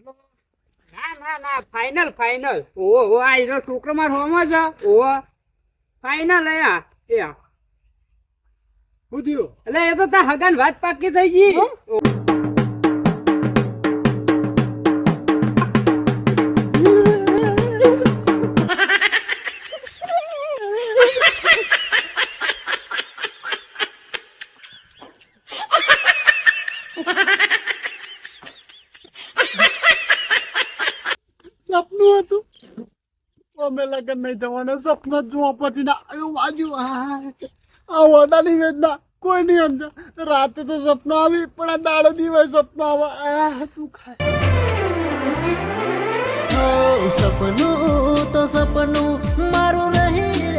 ના ના ના ફાઈનલ ફાઈનલ ઓહો આ હીરો છોકરો માર હોમ જ ઓહો ફાઈનલ એ આ શું થયું? એટલે એ તો તા હગાન વાત પાકી થઈ ગઈ. સપનું હતું અમે લગન નહીં થવાના સપના જોવા પછી ના આવ્યું બાજુ આ વડાની વેદના કોઈ નહીં સમજા. રાતે તો સપનું આવી પણ આ દાડો દિવસ સપનું આવે શું ખાય સપનું તો સપનું મારું રહી